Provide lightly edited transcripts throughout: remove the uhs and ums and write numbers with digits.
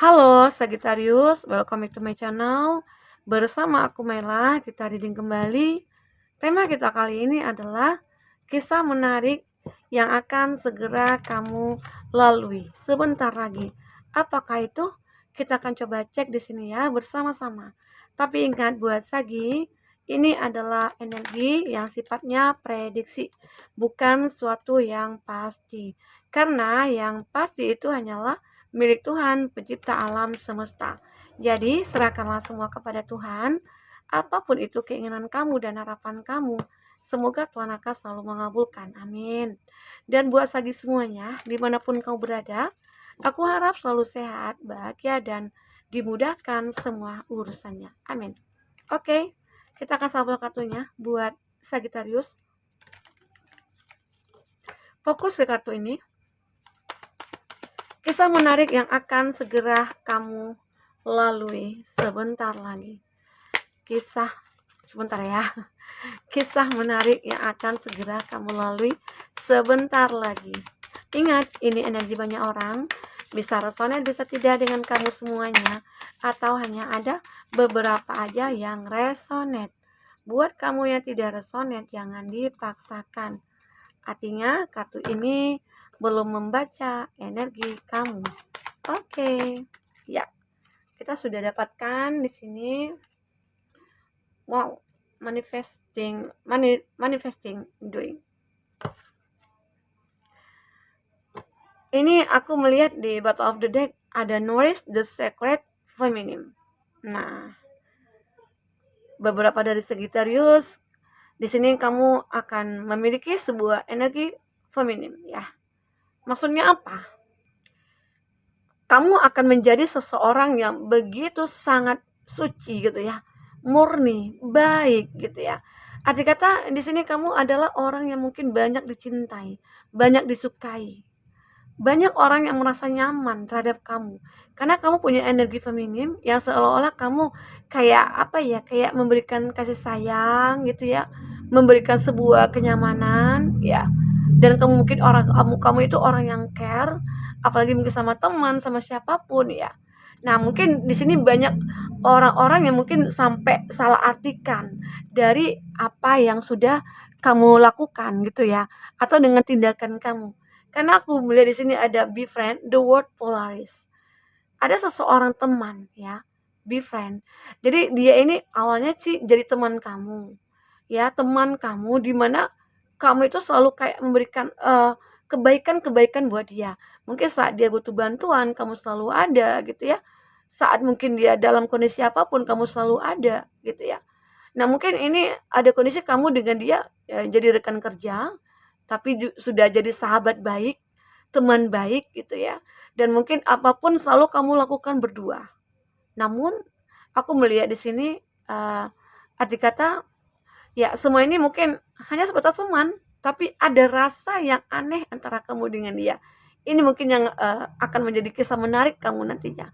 Halo Sagittarius, welcome back to my channel. Bersama aku Mela, kita reading kembali. Tema kita kali ini adalah kisah menarik yang akan segera kamu lalui sebentar lagi. Apakah itu? Kita akan coba cek di sini ya bersama-sama. Tapi ingat buat Sagi, ini adalah energi yang sifatnya prediksi, bukan suatu yang pasti. Karena yang pasti itu hanyalah milik Tuhan, pencipta alam semesta. Jadi, serahkanlah semua kepada Tuhan, apapun itu keinginan kamu dan harapan kamu. Semoga Tuhan akan selalu mengabulkan. Amin. Dan buat Sagi semuanya, dimanapun kau berada, aku harap selalu sehat, bahagia, dan dimudahkan semua urusannya. Amin. Oke, kita akan shuffle kartunya buat Sagittarius. Fokus ke kartu ini. Kisah menarik yang akan segera kamu lalui sebentar lagi. Sebentar ya. Kisah menarik yang akan segera kamu lalui sebentar lagi. Ingat, ini energi banyak orang. Bisa resonate, bisa tidak dengan kamu semuanya. Atau hanya ada beberapa aja yang resonate. Buat kamu yang tidak resonate, jangan dipaksakan. Artinya, kartu ini belum membaca energi kamu. Oke. Ya, kita sudah dapatkan di sini. Wow, manifesting doing. Ini aku melihat di bottom of the deck ada nourish the sacred feminine. Nah, beberapa dari Sagittarius, di sini kamu akan memiliki sebuah energi feminim ya. Maksudnya apa? Kamu akan menjadi seseorang yang begitu sangat suci gitu ya, murni, baik gitu ya. Arti kata di sini kamu adalah orang yang mungkin banyak dicintai, banyak disukai. Banyak orang yang merasa nyaman terhadap kamu karena kamu punya energi feminim yang seolah-olah kamu kayak apa ya, kayak memberikan kasih sayang gitu ya, memberikan sebuah kenyamanan ya. Dan kamu mungkin kamu itu orang yang care, apalagi mungkin sama teman, sama siapapun ya. Nah, mungkin di sini banyak orang-orang yang mungkin sampai salah artikan dari apa yang sudah kamu lakukan gitu ya, atau dengan tindakan kamu. Karena aku melihat di sini ada befriend, the word Polaris. Ada seseorang teman ya, befriend. Jadi dia ini awalnya sih jadi teman kamu. Ya, teman kamu di mana kamu itu selalu kayak memberikan kebaikan-kebaikan buat dia. Mungkin saat dia butuh bantuan, kamu selalu ada gitu ya. Saat mungkin dia dalam kondisi apapun, kamu selalu ada gitu ya. Nah, mungkin ini ada kondisi kamu dengan dia ya, jadi rekan kerja, tapi sudah jadi sahabat baik, teman baik gitu ya. Dan mungkin apapun selalu kamu lakukan berdua. Namun aku melihat di sini arti kata ya semua ini mungkin hanya sebatas teman, tapi ada rasa yang aneh antara kamu dengan dia. Ini mungkin yang akan menjadi kisah menarik kamu nantinya,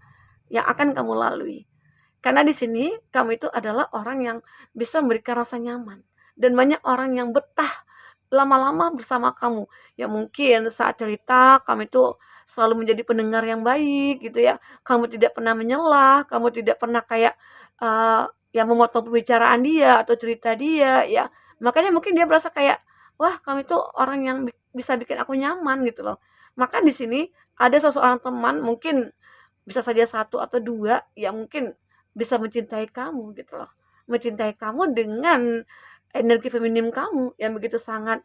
yang akan kamu lalui. Karena di sini kamu itu adalah orang yang bisa memberikan rasa nyaman dan banyak orang yang betah lama-lama bersama kamu. Ya mungkin saat cerita kamu itu selalu menjadi pendengar yang baik gitu ya. Kamu tidak pernah menyela, kamu tidak pernah kayak ya memotong pembicaraan dia atau cerita dia ya. Makanya mungkin dia berasa kayak, wah kamu itu orang yang bisa bikin aku nyaman gitu loh. Maka di sini ada seseorang teman mungkin bisa saja satu atau dua yang mungkin bisa mencintai kamu gitu loh. Mencintai kamu dengan energi feminim kamu yang begitu sangat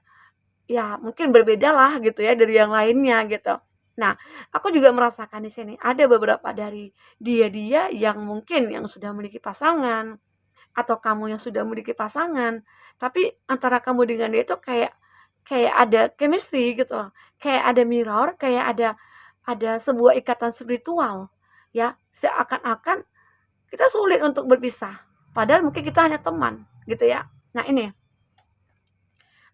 ya mungkin berbeda lah gitu ya dari yang lainnya gitu. Nah, aku juga merasakan di sini ada beberapa dari dia-dia yang mungkin yang sudah memiliki pasangan atau kamu yang sudah memiliki pasangan, tapi antara kamu dengan dia itu kayak kayak ada chemistry gitu loh. Kayak ada mirror, kayak ada sebuah ikatan spiritual ya. Seakan-akan kita sulit untuk berpisah. Padahal mungkin kita hanya teman gitu ya. Nah, ini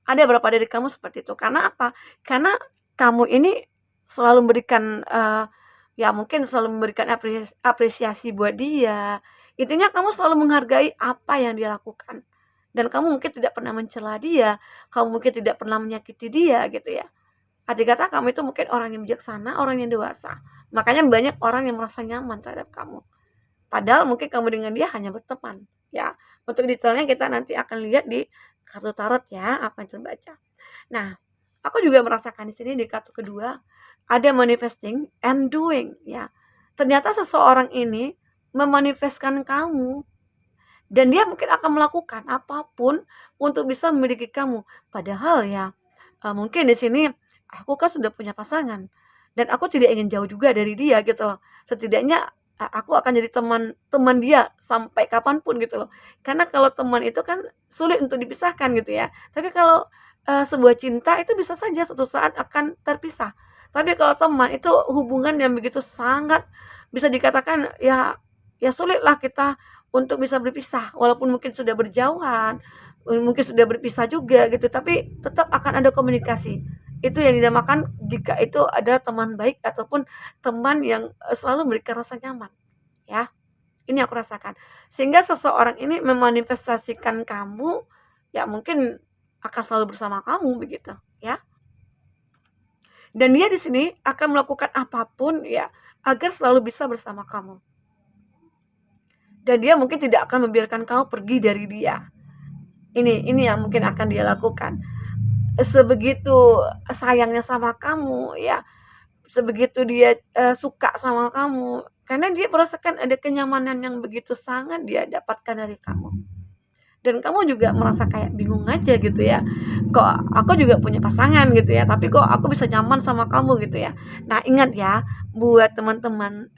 ada beberapa dari kamu seperti itu. Karena apa? Karena kamu ini selalu memberikan ya mungkin selalu memberikan apresiasi buat dia. Intinya kamu selalu menghargai apa yang dia lakukan. Dan kamu mungkin tidak pernah mencela dia, kamu mungkin tidak pernah menyakiti dia gitu ya. Arti kata kamu itu mungkin orang yang bijaksana, orang yang dewasa. Makanya banyak orang yang merasa nyaman terhadap kamu. Padahal mungkin kamu dengan dia hanya berteman, ya. Untuk detailnya kita nanti akan lihat di kartu tarot ya, apa yang terbaca. Nah, aku juga merasakan di sini di kartu kedua ada manifesting and doing, ya. Ternyata seseorang ini memanifestkan kamu dan dia mungkin akan melakukan apapun untuk bisa memiliki kamu. Padahal ya, mungkin di sini aku kan sudah punya pasangan dan aku tidak ingin jauh juga dari dia gitu loh. Setidaknya aku akan jadi teman teman dia sampai kapanpun gitu loh. Karena kalau teman itu kan sulit untuk dipisahkan gitu ya. Tapi kalau sebuah cinta itu bisa saja suatu saat akan terpisah. Tapi kalau teman itu hubungan yang begitu sangat bisa dikatakan ya ya sulitlah kita untuk bisa berpisah, walaupun mungkin sudah berjauhan, mungkin sudah berpisah juga gitu, tapi tetap akan ada komunikasi. Itu yang dinamakan jika itu adalah teman baik ataupun teman yang selalu memberikan rasa nyaman, ya. Ini aku rasakan. Sehingga seseorang ini memanifestasikan kamu, ya mungkin akan selalu bersama kamu begitu, ya. Dan dia di sini akan melakukan apapun ya agar selalu bisa bersama kamu. Dan dia mungkin tidak akan membiarkan kamu pergi dari dia. Ini yang mungkin akan dia lakukan. Sebegitu sayangnya sama kamu ya, sebegitu dia suka sama kamu, karena dia merasakan ada kenyamanan yang begitu sangat dia dapatkan dari kamu. Dan kamu juga merasa kayak bingung aja gitu ya, kok aku juga punya pasangan gitu ya, tapi kok aku bisa nyaman sama kamu gitu ya. Nah ingat ya, buat teman-teman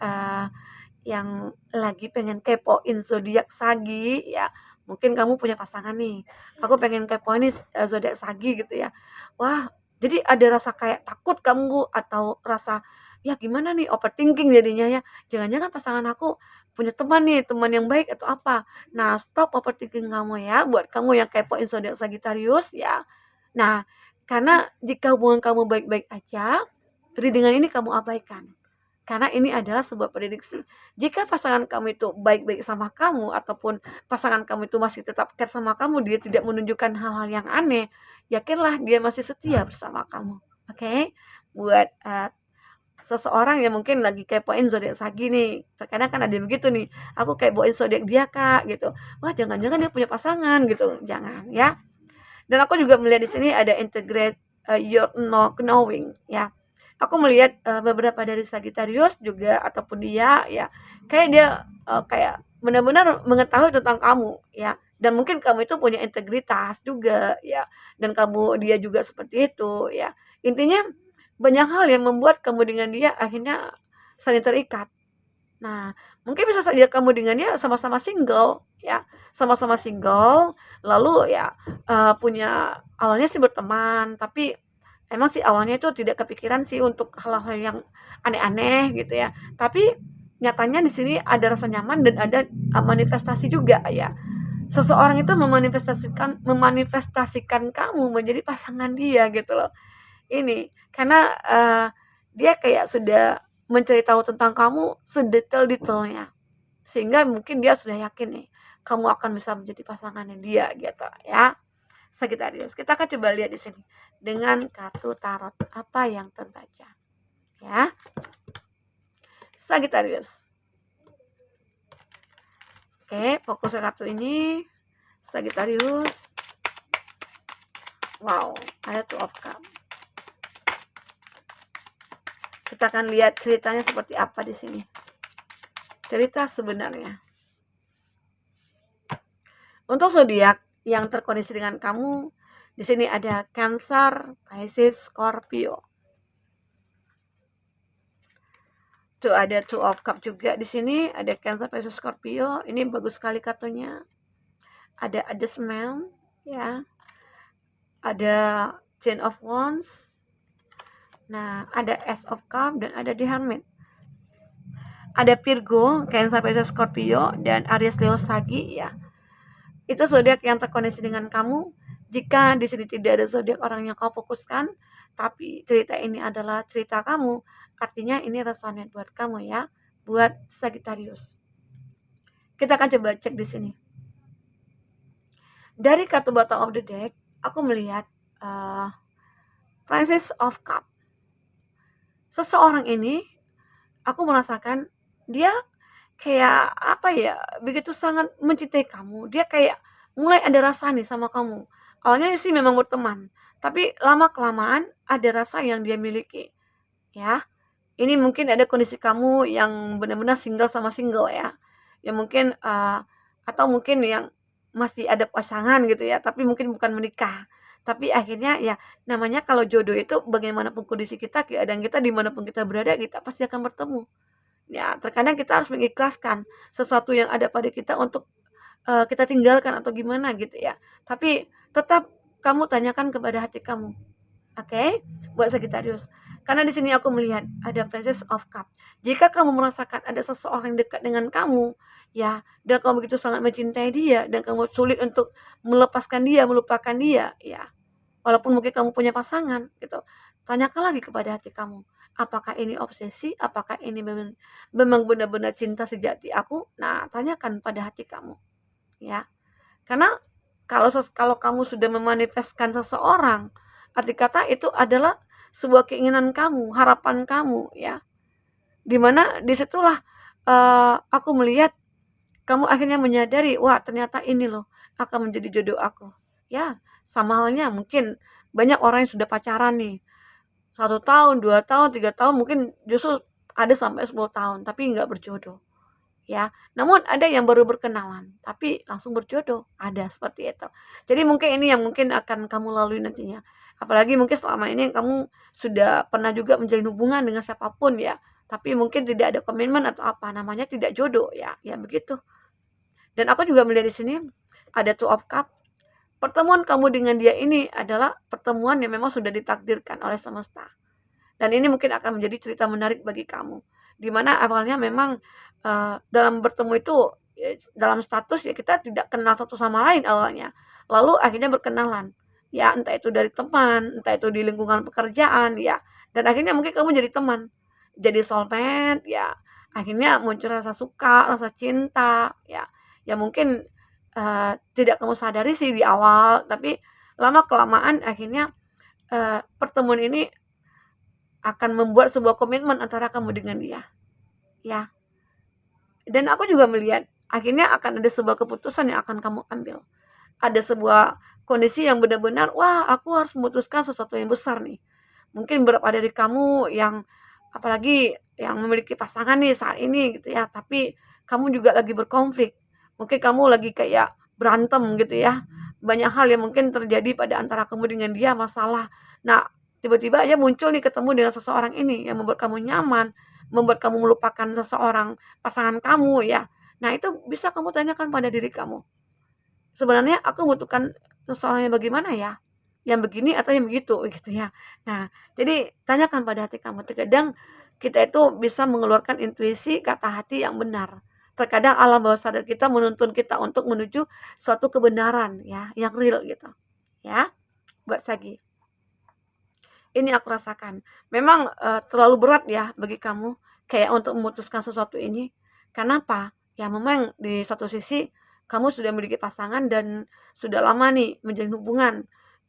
yang lagi pengen kepoin zodiak Sagi ya, mungkin kamu punya pasangan nih, aku pengen kepoin nih zodiak Sagi gitu ya. Wah, jadi ada rasa kayak takut kamu atau rasa ya gimana nih overthinking jadinya ya. Jangan-jangan pasangan aku punya teman nih, teman yang baik atau apa. Nah, stop overthinking kamu ya, buat kamu yang kepoin zodiak Sagittarius ya. Nah, karena jika hubungan kamu baik-baik aja, readingan ini kamu abaikan. Karena ini adalah sebuah prediksi. Jika pasangan kamu itu baik-baik sama kamu ataupun pasangan kamu itu masih tetap care sama kamu, dia tidak menunjukkan hal-hal yang aneh, yakinlah dia masih setia bersama kamu. Oke? Okay? Buat seseorang yang mungkin lagi kepoin zodiak Sagi nih. Terkadang kan ada yang begitu nih. Aku kepoin zodiak dia, Kak, gitu. Wah, jangan-jangan dia punya pasangan gitu. Jangan ya. Dan aku juga melihat di sini ada integrate your knowing ya. Aku melihat beberapa dari Sagittarius juga ataupun dia ya, kayak dia kayak benar-benar mengetahui tentang kamu ya. Dan mungkin kamu itu punya integritas juga ya. Dan kamu dia juga seperti itu ya. Intinya banyak hal yang membuat kamu dengan dia akhirnya saling terikat. Nah, mungkin bisa saja kamu dengan dia sama-sama single ya, sama-sama single, lalu ya punya awalnya sih berteman, tapi emang sih awalnya itu tidak kepikiran sih untuk hal-hal yang aneh-aneh gitu ya. Tapi nyatanya di sini ada rasa nyaman dan ada manifestasi juga ya. Seseorang itu memanifestasikan kamu menjadi pasangan dia gitu loh. Ini karena dia kayak sudah mencari tahu tentang kamu sedetail-detailnya. Sehingga mungkin dia sudah yakin nih kamu akan bisa menjadi pasangannya dia gitu ya. Sagittarius. Kita akan coba lihat di sini dengan kartu tarot apa yang terbaca. Ya. Sagittarius. Oke, fokus ke kartu ini. Sagittarius. Wow, ada Two of Cups. Kita akan lihat ceritanya seperti apa di sini. Cerita sebenarnya. Untuk zodiak yang terkoneksi dengan kamu, di sini ada Cancer, Pisces, Scorpio. Tuh ada Two of Cups juga di sini, ada Cancer, Pisces, Scorpio. Ini bagus sekali kartunya. Ada Adjustment, ya. Ada Ten of Wands. Nah, ada Ace of Cups dan ada The Hermit. Ada Virgo, Cancer, Pisces, Scorpio dan Aries, Leo, Sagi ya. Itu zodiak yang terkoneksi dengan kamu. Jika di sini tidak ada zodiak orang yang kau fokuskan, tapi cerita ini adalah cerita kamu, artinya ini resonate buat kamu ya, buat Sagittarius. Kita akan coba cek di sini. Dari kartu bottom of the deck, aku melihat Princess of Cup. Seseorang ini aku merasakan dia kayak apa ya, begitu sangat mencintai kamu, dia kayak mulai ada rasa nih sama kamu. Awalnya sih memang berteman, tapi lama-kelamaan ada rasa yang dia miliki, ya. Ini mungkin ada kondisi kamu yang benar-benar single sama single ya. Yang mungkin atau mungkin yang masih ada pasangan gitu ya, tapi mungkin bukan menikah. Tapi akhirnya ya namanya kalau jodoh itu bagaimanapun kondisi kita, keadaan kita dimanapun kita berada, kita pasti akan bertemu. Ya, terkadang kita harus mengikhlaskan sesuatu yang ada pada kita untuk kita tinggalkan atau gimana gitu ya. Tapi tetap kamu tanyakan kepada hati kamu. Oke, buat Sagittarius. Karena di sini aku melihat ada Princess of Cup. Jika kamu merasakan ada seseorang dekat dengan kamu, ya, dan kamu begitu sangat mencintai dia dan kamu sulit untuk melepaskan dia, melupakan dia, ya. Walaupun mungkin kamu punya pasangan, gitu. Tanyakan lagi kepada hati kamu, apakah ini obsesi? Apakah ini memang benar-benar cinta sejati aku? Nah, tanyakan pada hati kamu, ya. Karena kalau kamu sudah memanifestkan seseorang, arti kata itu adalah sebuah keinginan kamu, harapan kamu ya. Dimana disitulah aku melihat kamu akhirnya menyadari, wah ternyata ini loh akan menjadi jodoh aku. Ya, sama halnya mungkin banyak orang yang sudah pacaran nih. 1 tahun, 2 tahun, 3 tahun, mungkin justru ada sampai 10 tahun, tapi nggak berjodoh ya. Namun ada yang baru berkenalan, tapi langsung berjodoh, ada seperti itu. Jadi mungkin ini yang mungkin akan kamu lalui nantinya. Apalagi mungkin selama ini kamu sudah pernah juga menjalin hubungan dengan siapapun ya, tapi mungkin tidak ada komitmen atau apa namanya tidak jodoh ya, ya begitu. Dan aku juga melihat di sini ada Two of Cup. Pertemuan kamu dengan dia ini adalah pertemuan yang memang sudah ditakdirkan oleh semesta. Dan ini mungkin akan menjadi cerita menarik bagi kamu. Di mana awalnya memang dalam bertemu itu dalam status ya kita tidak kenal satu sama lain awalnya. Lalu akhirnya berkenalan. Ya entah itu dari teman, entah itu di lingkungan pekerjaan ya. Dan akhirnya mungkin kamu jadi teman. Jadi soulmate ya. Akhirnya muncul rasa suka, rasa cinta ya. Ya mungkin tidak kamu sadari sih di awal, tapi lama kelamaan akhirnya pertemuan ini akan membuat sebuah komitmen antara kamu dengan dia, ya. Dan aku juga melihat akhirnya akan ada sebuah keputusan yang akan kamu ambil. Ada sebuah kondisi yang benar-benar, wah aku harus memutuskan sesuatu yang besar nih. Mungkin beberapa dari kamu yang apalagi yang memiliki pasangan nih saat ini gitu ya, tapi kamu juga lagi berkonflik. Mungkin kamu lagi kayak berantem gitu ya. Banyak hal yang mungkin terjadi pada antara kamu dengan dia, masalah. Nah, tiba-tiba aja muncul nih ketemu dengan seseorang ini yang membuat kamu nyaman, membuat kamu melupakan seseorang pasangan kamu ya. Nah, itu bisa kamu tanyakan pada diri kamu. Sebenarnya aku membutuhkan seseorang yang bagaimana ya? Yang begini atau yang begitu gitu ya. Nah, jadi tanyakan pada hati kamu. Terkadang kita itu bisa mengeluarkan intuisi kata hati yang benar. Terkadang alam bawah sadar kita menuntun kita untuk menuju suatu kebenaran ya, yang real gitu. Ya, buat Sagi. Ini aku rasakan. Memang terlalu berat ya bagi kamu kayak untuk memutuskan sesuatu ini. Kenapa? Ya memang di satu sisi kamu sudah memiliki pasangan dan sudah lama nih menjalin hubungan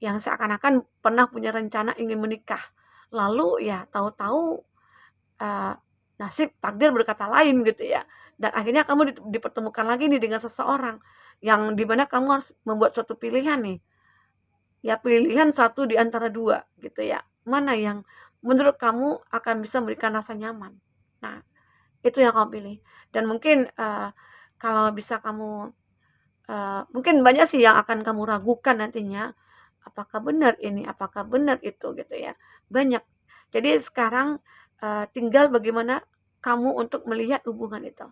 yang seakan-akan pernah punya rencana ingin menikah. Lalu ya tahu-tahu uh, nasib takdir berkata lain gitu ya. Dan akhirnya kamu dipertemukan lagi nih dengan seseorang yang dimana kamu harus membuat suatu pilihan nih. Ya pilihan satu di antara dua gitu ya. Mana yang menurut kamu akan bisa memberikan rasa nyaman. Nah, itu yang kamu pilih. Dan mungkin kalau bisa kamu mungkin banyak sih yang akan kamu ragukan nantinya. Apakah benar ini, apakah benar itu gitu ya. Banyak. Jadi sekarang tinggal bagaimana kamu untuk melihat hubungan itu.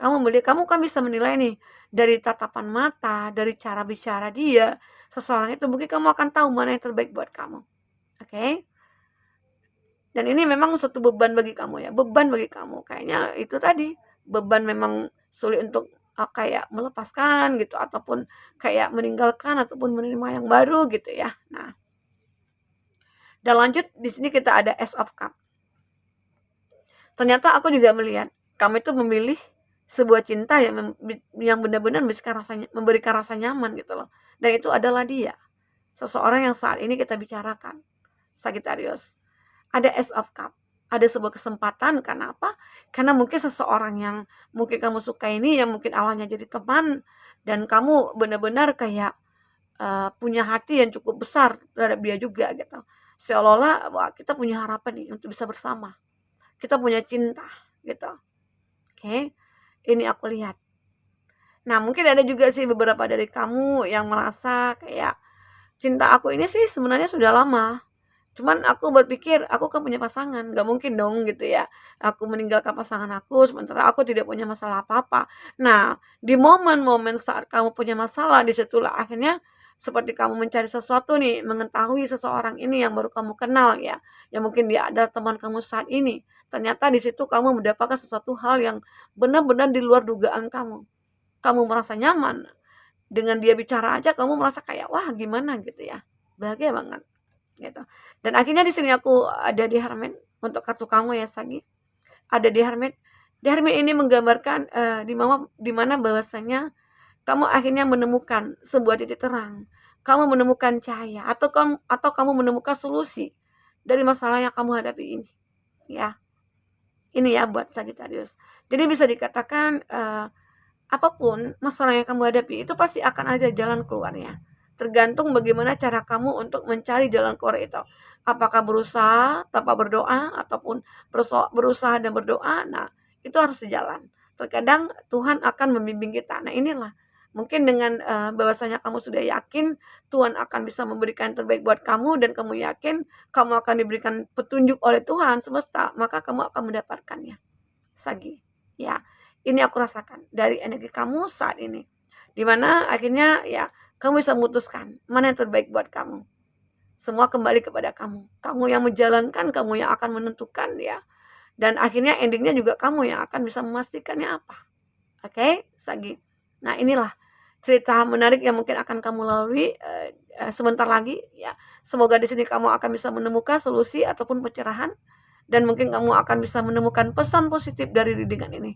Kamu kan bisa menilai nih dari tatapan mata, dari cara bicara dia, seseorang itu mungkin kamu akan tahu mana yang terbaik buat kamu. Oke? Dan ini memang suatu beban bagi kamu ya, beban bagi kamu. Kayaknya itu tadi, beban memang sulit untuk kayak melepaskan gitu ataupun kayak meninggalkan ataupun menerima yang baru gitu ya. Nah, dan lanjut di sini kita ada Ace of Cup. Ternyata aku juga melihat kamu itu memilih sebuah cinta yang benar-benar memberikan rasa nyaman gitu loh. Dan itu adalah dia. Seseorang yang saat ini kita bicarakan. Sagittarius. Ada Ace of Cup. ada sebuah kesempatan. Karena apa? Karena mungkin seseorang yang mungkin kamu suka ini, yang mungkin awalnya jadi teman, dan kamu benar-benar kayak punya hati yang cukup besar terhadap dia juga gitu. Seolah-olah wah kita punya harapan nih untuk bisa bersama. Kita punya cinta gitu. Oke. Ini aku lihat. Nah, mungkin ada juga sih beberapa dari kamu yang merasa kayak cinta aku ini sih sebenarnya sudah lama. Cuman aku berpikir, aku kan punya pasangan, gak mungkin dong gitu ya. Aku meninggalkan pasangan aku, sementara aku tidak punya masalah apa-apa. Nah, di momen-momen saat kamu punya masalah, disitulah akhirnya seperti kamu mencari sesuatu nih, mengetahui seseorang ini yang baru kamu kenal ya. Yang mungkin dia adalah teman kamu saat ini. Ternyata di situ kamu mendapatkan sesuatu hal yang benar-benar di luar dugaan kamu. Kamu merasa nyaman. Dengan dia bicara aja kamu merasa kayak, wah gimana gitu ya. Bahagia banget gitu. Dan akhirnya di sini aku ada di Hermit untuk kartu kamu ya Sagi. Ada di Hermit. Di Hermit ini menggambarkan di mana bahwasanya kamu akhirnya menemukan sebuah titik terang. Kamu menemukan cahaya atau kamu menemukan solusi dari masalah yang kamu hadapi ini. Ya. Ini ya buat Sagittarius. Jadi bisa dikatakan apapun masalah yang kamu hadapi itu pasti akan ada jalan keluarnya. Tergantung bagaimana cara kamu untuk mencari jalan keluar itu. Apakah berusaha tanpa berdoa ataupun berusaha dan berdoa. Nah, itu harus sejalan. Terkadang Tuhan akan membimbing kita. Nah, inilah mungkin dengan bahwasanya kamu sudah yakin Tuhan akan bisa memberikan yang terbaik buat kamu dan kamu yakin kamu akan diberikan petunjuk oleh Tuhan semesta, maka kamu akan mendapatkannya. Sagi. Ya, ini aku rasakan dari energi kamu saat ini. Dimana akhirnya ya kamu bisa memutuskan mana yang terbaik buat kamu. Semua kembali kepada kamu. Kamu yang menjalankan, kamu yang akan menentukan ya. Dan akhirnya endingnya juga kamu yang akan bisa memastikannya apa. Oke, Sagi. Nah, inilah cerita menarik yang mungkin akan kamu lalui sebentar lagi ya. Semoga di sini kamu akan bisa menemukan solusi ataupun pencerahan dan mungkin kamu akan bisa menemukan pesan positif dari readingan ini.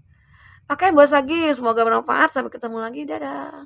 Oke, Bos Sagi, semoga bermanfaat. Sampai ketemu lagi. Dadah.